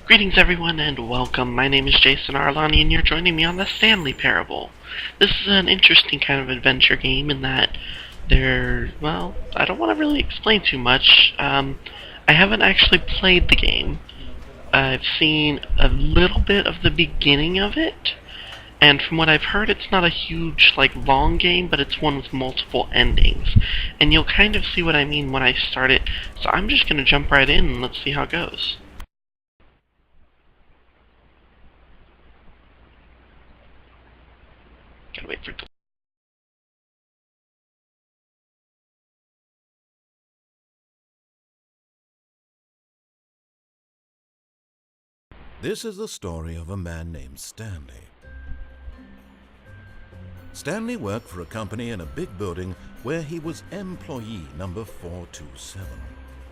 Greetings everyone and welcome. My name is Jason Arlani and you're joining me on the Stanley Parable. This is an interesting kind of adventure game in that I don't want to really explain too much. I haven't actually played the game. I've seen a little bit of the beginning of it, and from what I've heard it's not a huge, long game, but it's one with multiple endings. And you'll kind of see what I mean when I start it, so I'm just gonna jump right in and let's see how it goes. Gotta wait for it to. This is the story of a man named Stanley. Stanley worked for a company in a big building where he was employee number 427.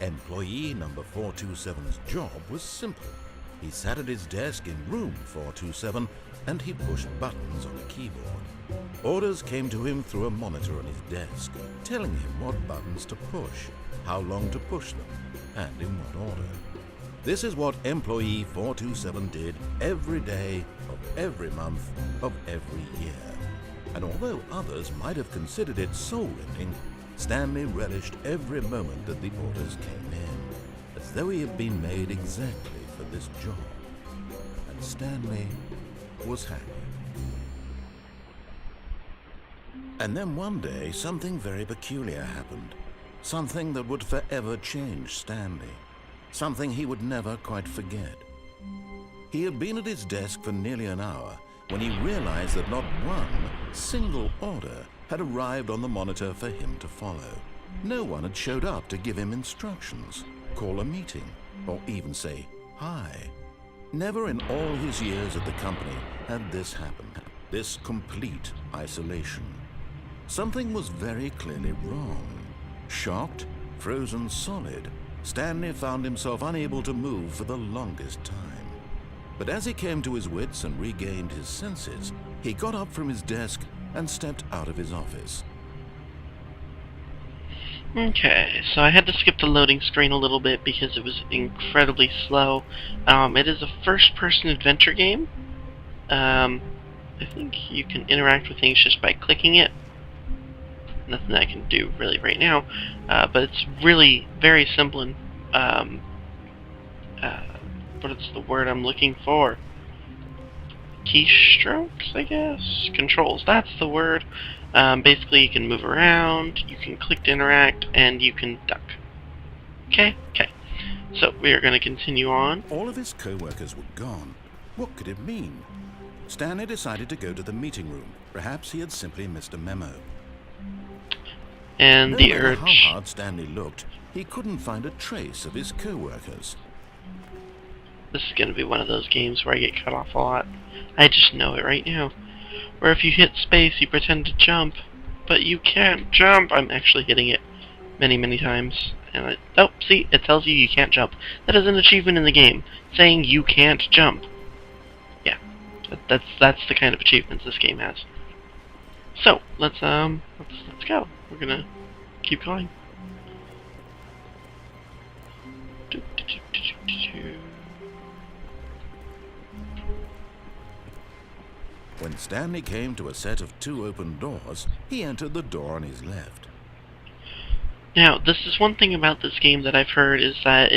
Employee number 427's job was simple. He sat at his desk in room 427 and he pushed buttons on a keyboard. Orders came to him through a monitor on his desk, telling him what buttons to push, how long to push them, and in what order. This is what employee 427 did every day of every month of every year. And although others might have considered it soul-rending, Stanley relished every moment that the orders came in, as though he had been made exactly for this job. And Stanley was happy. And then one day, something very peculiar happened. Something that would forever change Stanley. Something he would never quite forget. He had been at his desk for nearly an hour when he realized that not one single order had arrived on the monitor for him to follow. No one had showed up to give him instructions, call a meeting, or even say hi. Never in all his years at the company had this happened, this complete isolation. Something was very clearly wrong. Shocked, frozen solid, Stanley found himself unable to move for the longest time. But as he came to his wits and regained his senses, he got up from his desk and stepped out of his office. Okay, so I had to skip the loading screen a little bit because it was incredibly slow. It is a first-person adventure game. I think you can interact with things just by clicking it. Nothing I can do really right now, but it's really very simple and what is the word I'm looking for? Keystrokes, I guess? Controls, that's the word. Basically you can move around, you can click to interact, and you can duck. Okay. So we are going to continue on. All of his co-workers were gone. What could it mean? Stanley decided to go to the meeting room. Perhaps he had simply missed a memo. And no the matter urge. how hard Stanley looked, he couldn't find a trace of his co-workers. This is going to be one of those games where I get cut off a lot. I just know it right now. Where if you hit space, you pretend to jump, but you can't jump. I'm actually hitting it many times. And see, it tells you can't jump. That is an achievement in the game, saying you can't jump. Yeah, that's the kind of achievements this game has. So let's go. We're gonna keep going. When Stanley came to a set of 2 open doors, he entered the door on his left. Now, this is one thing about this game that I've heard is that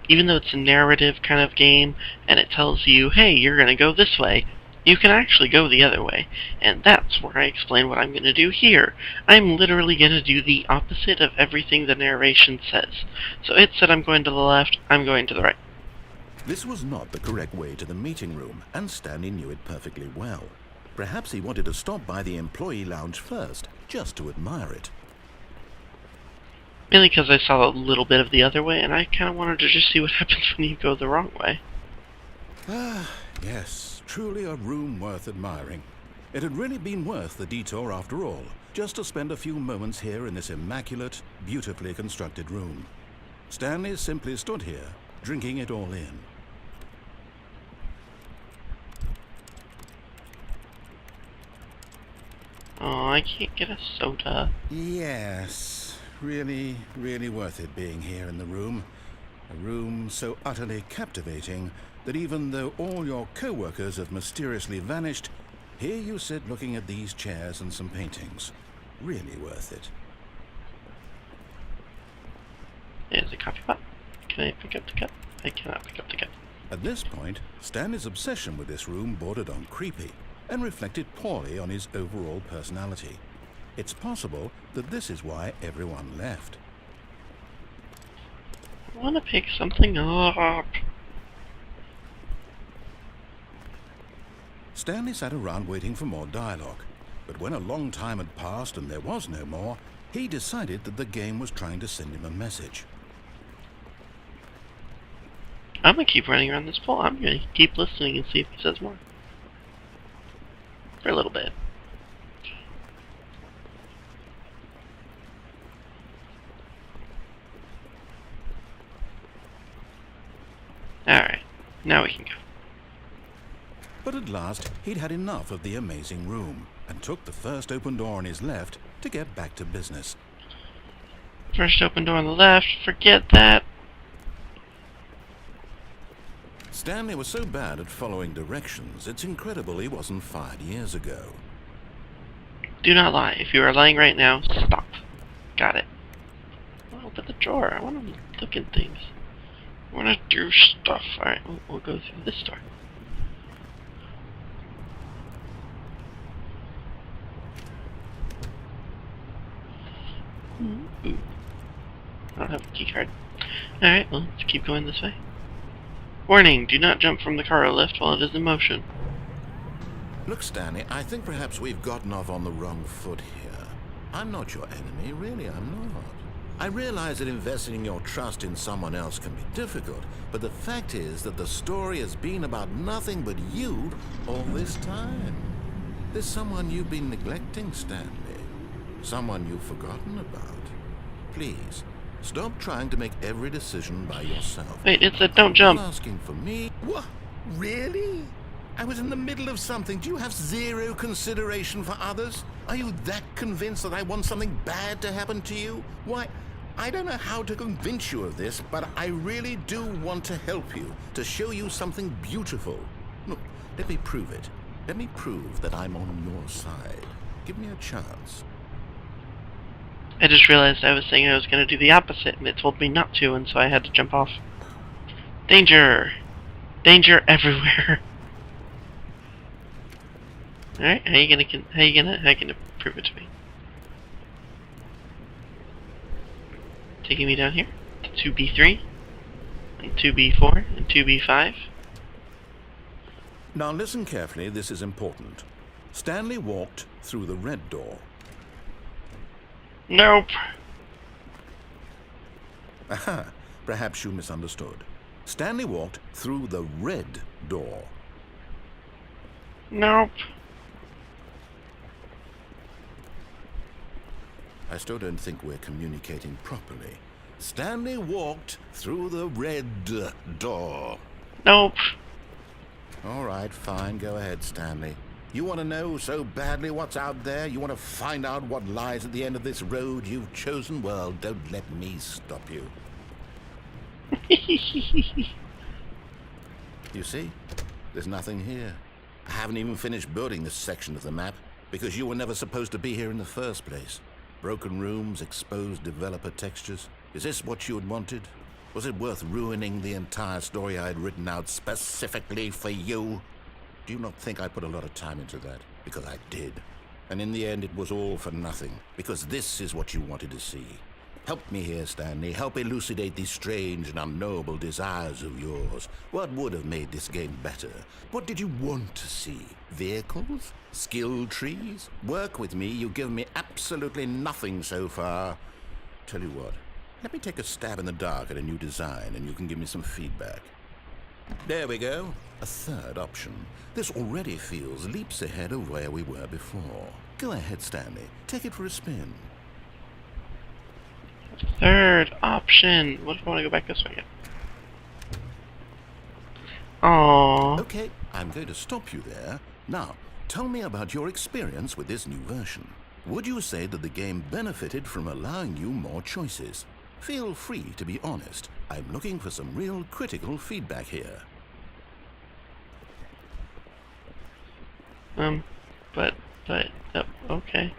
even though it's a narrative kind of game, and it tells you, hey, you're gonna go this way, you can actually go the other way. And that's where I explain what I'm gonna do here. I'm literally gonna do the opposite of everything the narration says. So it said I'm going to the left, I'm going to the right. This was not the correct way to the meeting room, and Stanley knew it perfectly well. Perhaps he wanted to stop by the employee lounge first, just to admire it. Mainly because I saw a little bit of the other way, and I kind of wanted to just see what happens when you go the wrong way. Ah, yes, truly a room worth admiring. It had really been worth the detour after all, just to spend a few moments here in this immaculate, beautifully constructed room. Stanley simply stood here, drinking it all in. Oh, I can't get a soda. Yes, really worth it being here in the room. A room so utterly captivating that even though all your co-workers have mysteriously vanished, here you sit looking at these chairs and some paintings. Really worth it. There's a coffee pot. Can I pick up the cup? I cannot pick up the cup. At this point, Stanley's obsession with this room bordered on creepy and reflected poorly on his overall personality. It's possible that this is why everyone left. I want to pick something up. Stanley sat around waiting for more dialogue, but when a long time had passed and there was no more, he decided that the game was trying to send him a message. I'm gonna keep running around this pole. I'm gonna keep listening and see if he says more. For a little bit. Alright, now we can go. But at last, he'd had enough of the amazing room, and took the first open door on his left to get back to business. First open door on the left, forget that. Stanley was so bad at following directions, it's incredible he wasn't fired years ago. Do not lie. If you are lying right now, stop. Got it. I'll open the drawer. I want to look at things. I want to do stuff. Alright, we'll go through this door. Ooh. I don't have a key card. Alright, well, let's keep going this way. Warning, do not jump from the cargo lift while it is in motion. Look, Stanley, I think perhaps we've gotten off on the wrong foot here. I'm not your enemy, really, I'm not. I realize that investing your trust in someone else can be difficult, but the fact is that the story has been about nothing but you all this time. There's someone you've been neglecting, Stanley. Someone you've forgotten about. Please, stop trying to make every decision by yourself. Wait, it said don't jump. Are you asking for me? What? Really? I was in the middle of something. Do you have zero consideration for others? Are you that convinced that I want something bad to happen to you? Why, I don't know how to convince you of this, but I really do want to help you, to show you something beautiful. Look, let me prove it. Let me prove that I'm on your side. Give me a chance. I just realized I was saying I was going to do the opposite, and it told me not to, and so I had to jump off. Danger! Danger everywhere! Alright, how you gonna prove it to me? Taking me down here to 2B3, and 2B4, and 2B5. Now listen carefully, this is important. Stanley walked through the red door. Nope. Aha, perhaps you misunderstood. Stanley walked through the red door. Nope. I still don't think we're communicating properly. Stanley walked through the red door. Nope. All right, fine. Go ahead, Stanley. You want to know so badly what's out there? You want to find out what lies at the end of this road you've chosen? Well, don't let me stop you. You see? There's nothing here. I haven't even finished building this section of the map because you were never supposed to be here in the first place. Broken rooms, exposed developer textures. Is this what you had wanted? Was it worth ruining the entire story I had written out specifically for you? Do you not think I put a lot of time into that? Because I did. And in the end, it was all for nothing. Because this is what you wanted to see. Help me here, Stanley. Help elucidate these strange and unknowable desires of yours. What would have made this game better? What did you want to see? Vehicles? Skill trees? Work with me. You've given me absolutely nothing so far. Tell you what. Let me take a stab in the dark at a new design, and you can give me some feedback. There we go. A third option. This already feels leaps ahead of where we were before. Go ahead, Stanley. Take it for a spin. Third option. What if I want to go back this way again? Aww. Okay, I'm going to stop you there. Now, tell me about your experience with this new version. Would you say that the game benefited from allowing you more choices? Feel free to be honest. I'm looking for some real critical feedback here. Okay.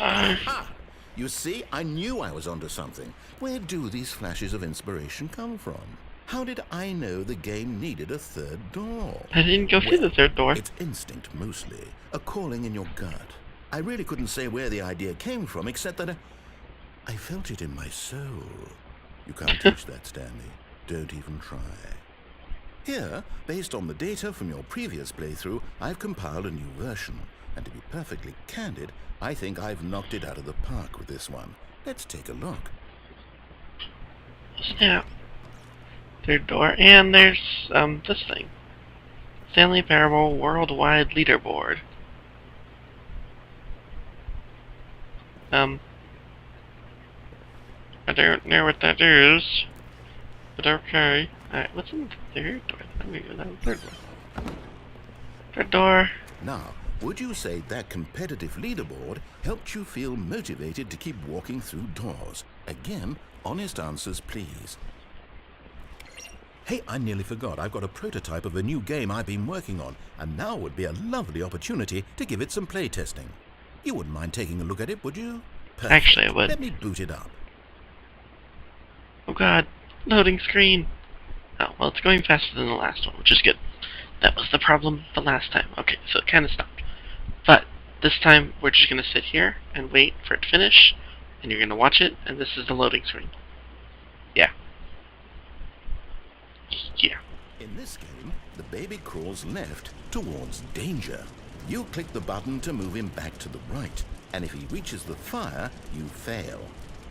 Aha! You see, I knew I was onto something. Where do these flashes of inspiration come from? How did I know the game needed a third door? I didn't go through the third door. It's instinct mostly, a calling in your gut. I really couldn't say where the idea came from, except that I felt it in my soul. You can't teach that, Stanley. Don't even try. Here, based on the data from your previous playthrough, I've compiled a new version. And to be perfectly candid, I think I've knocked it out of the park with this one. Let's take a look. Snap. Third door, and there's, this thing. Stanley Parable Worldwide Leaderboard. I don't know what that is, but okay. Alright, what's in the third door? I'm gonna go down the third door. Third door. Now, would you say that competitive leaderboard helped you feel motivated to keep walking through doors? Again, honest answers, please. Hey, I nearly forgot. I've got a prototype of a new game I've been working on, and now would be a lovely opportunity to give it some playtesting. You wouldn't mind taking a look at it, would you? Perfect. Actually, I would. Let me boot it up. Oh god, loading screen. Oh, well, it's going faster than the last one, which is good. That was the problem the last time. Okay, so it kind of stopped. But this time, we're just going to sit here and wait for it to finish, and you're going to watch it, and this is the loading screen. Yeah. Yeah. In this game, the baby crawls left towards danger. You click the button to move him back to the right, and if he reaches the fire, you fail.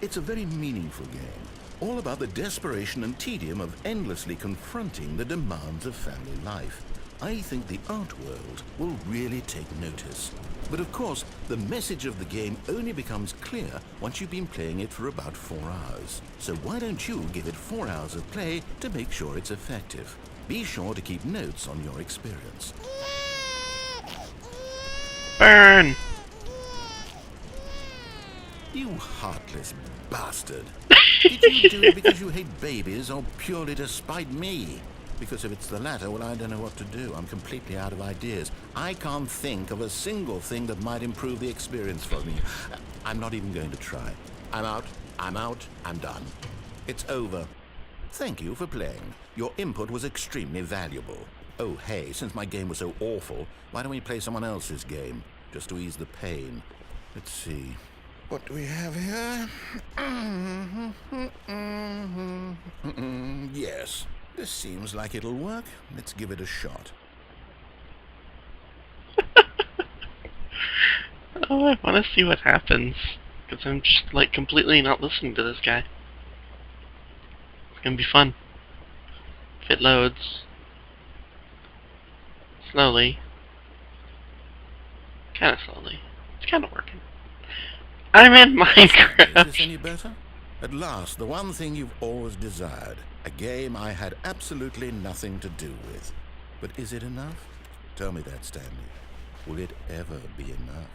It's a very meaningful game, all about the desperation and tedium of endlessly confronting the demands of family life. I think the art world will really take notice. But of course, the message of the game only becomes clear once you've been playing it for about 4 hours. So why don't you give it 4 hours of play to make sure it's effective? Be sure to keep notes on your experience. Burn! You heartless bastard. Did you do it because you hate babies or purely to spite me? Because if it's the latter, well, I don't know what to do. I'm completely out of ideas. I can't think of a single thing that might improve the experience for me. I'm not even going to try. I'm out, I'm done. It's over. Thank you for playing. Your input was extremely valuable. Oh, hey, since my game was so awful, why don't we play someone else's game? Just to ease the pain. Let's see. What do we have here? Yes. This seems like it'll work. Let's give it a shot. Oh, I want to see what happens. Because I'm just, like, completely not listening to this guy. It's gonna be fun. If it loads. Slowly. Kinda slowly. It's kinda working. I'm in Minecraft! Is this any better? At last, the one thing you've always desired. A game I had absolutely nothing to do with. But is it enough? Tell me that, Stanley. Will it ever be enough?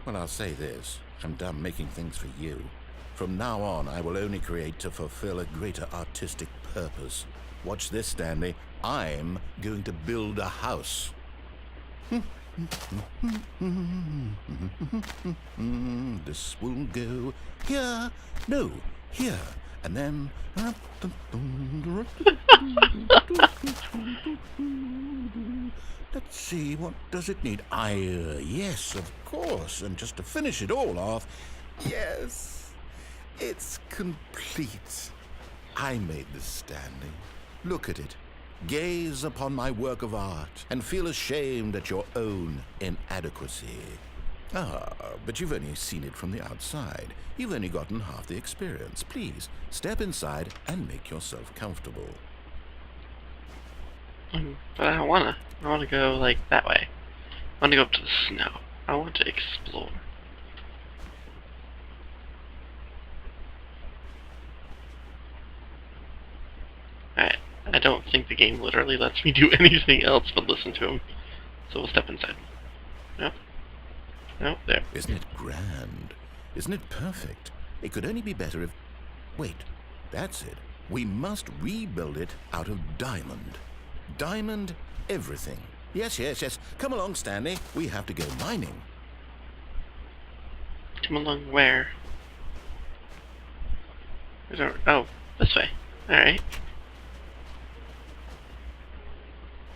Well, I'll say this. I'm done making things for you. From now on, I will only create to fulfill a greater artistic purpose. Watch this, Stanley. I'm going to build a house. This will go here. No, here. And then... Let's see, what does it need? Yes, of course. And just to finish it all off, yes, it's complete. I made this, Stanley. Look at it. Gaze upon my work of art and feel ashamed at your own inadequacy. Ah, but you've only seen it from the outside. You've only gotten half the experience. Please, step inside and make yourself comfortable. But I don't wanna. I wanna go, like, that way. I wanna go up to the snow. I want to explore. Alright. I don't think the game literally lets me do anything else but listen to him. So we'll step inside. No? No? There. Isn't it grand? Isn't it perfect? It could only be better if... Wait, that's it. We must rebuild it out of diamond. Diamond everything. Yes, yes, yes. Come along, Stanley. We have to go mining. Come along where? Oh, this way. Alright.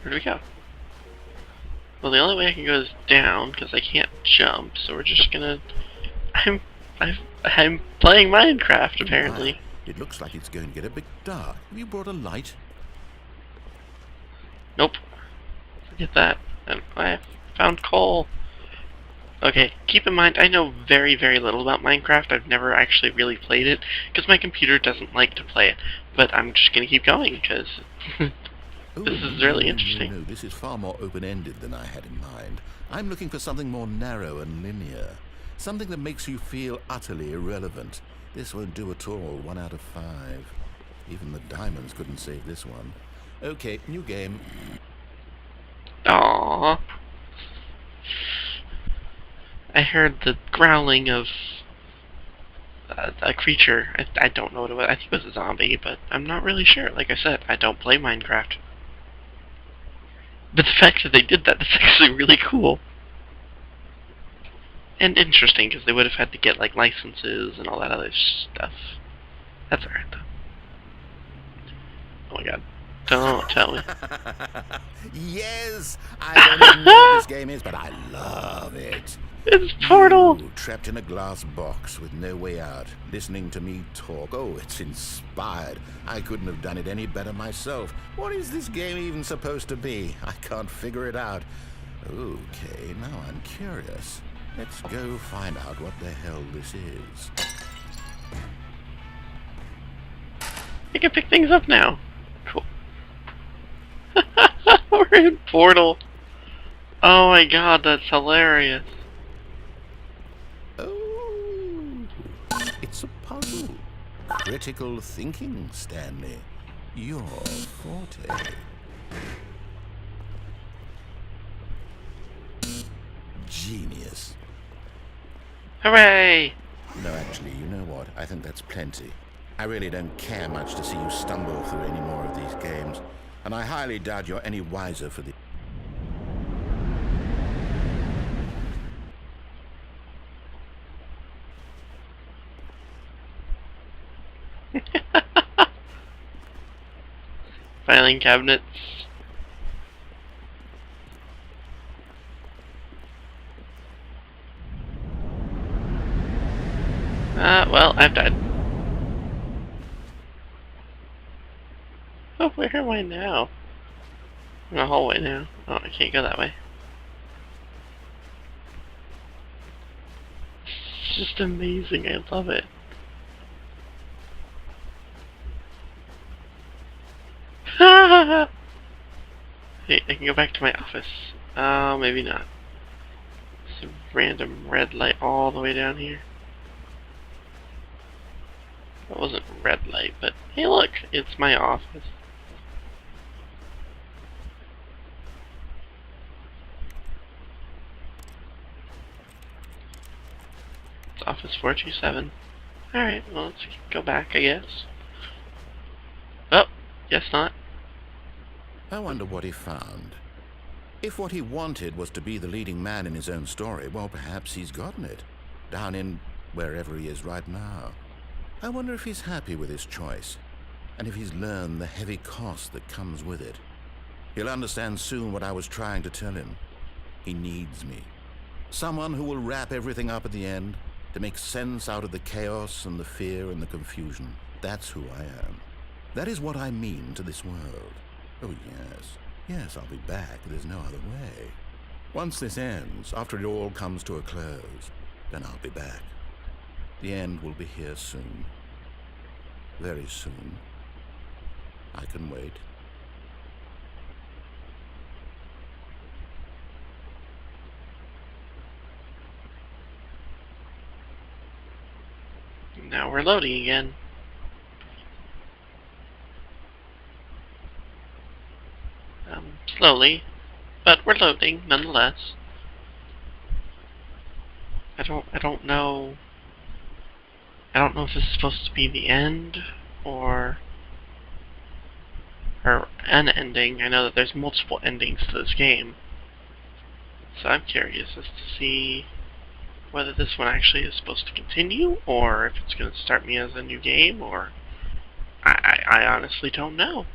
Where do we go? Well, the only way I can go is down, because I can't jump, so we're just gonna... I'm playing Minecraft, apparently. Right. It looks like it's going to get a bit dark. Have you brought a light? Nope. Forget that. I found coal. Okay, keep in mind, I know very, very little about Minecraft. I've never actually really played it, because my computer doesn't like to play it. But I'm just gonna keep going, because this is really interesting. No, this is far more open-ended than I had in mind. I'm looking for something more narrow and linear. Something that makes you feel utterly irrelevant. This won't do at all. 1 out of 5. Even the diamonds couldn't save this one. Okay, new game. Aww. I heard the growling of a creature. I don't know what it was. I think it was a zombie, but I'm not really sure. Like I said, I don't play Minecraft. But the fact that they did that is actually really cool. And interesting, because they would have had to get, like, licenses and all that other stuff. That's alright, though. Oh my god. Don't tell me. Yes! I don't even know what this game is, but I love it. It's Portal! You, trapped in a glass box with no way out, listening to me talk. Oh, it's inspired. I couldn't have done it any better myself. What is this game even supposed to be? I can't figure it out. Okay, now I'm curious. Let's go find out what the hell this is. I can pick things up now. Cool. We're in Portal. Oh my god, that's hilarious. Oh, it's a puzzle. Critical thinking, Stanley. Your forte. Genius. Hooray! No, actually, you know what? I think that's plenty. I really don't care much to see you stumble through any more of these games, and I highly doubt you're any wiser for the... Filing cabinets. Well, I've died. Oh, where am I now? I'm in a hallway now. Oh, I can't go that way. It's just amazing. I love it. Hey, I can go back to my office. Maybe not. It's a random red light all the way down here. That wasn't red light, but hey look, it's my office. It's office 427. Alright, well let's go back, I guess. Oh, guess not. I wonder what he found. If what he wanted was to be the leading man in his own story, well, perhaps he's gotten it. Down in wherever he is right now. I wonder if he's happy with his choice, and if he's learned the heavy cost that comes with it. He'll understand soon what I was trying to tell him. He needs me. Someone who will wrap everything up at the end, to make sense out of the chaos and the fear and the confusion. That's who I am. That is what I mean to this world. Oh, yes. Yes, I'll be back. There's no other way. Once this ends, after it all comes to a close, then I'll be back. The end will be here soon. Very soon. I can wait. Now we're loading again. Slowly, but we're loading nonetheless. I don't know I don't know if this is supposed to be the end or an ending. I know that there's multiple endings to this game, so I'm curious as to see whether this one actually is supposed to continue, or if it's going to start me as a new game, or I honestly don't know.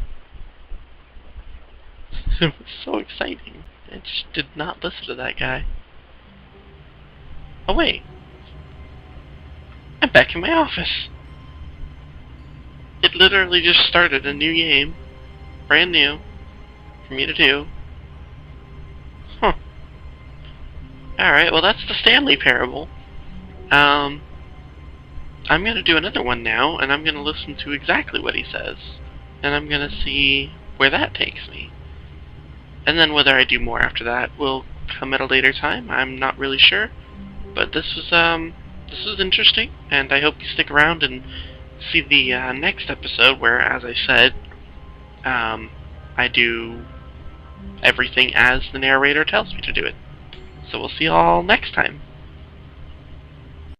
It was so exciting. I just did not listen to that guy. Oh wait, I'm back in my office. It literally just started a new game, brand new, for me to do. Huh. Alright, well that's the Stanley Parable. I'm gonna do another one now, and I'm gonna listen to exactly what he says. And I'm gonna see where that takes me. And then whether I do more after that will come at a later time. I'm not really sure. But this was interesting, and I hope you stick around and see the next episode where, as I said, I do everything as the narrator tells me to do it. So we'll see you all next time.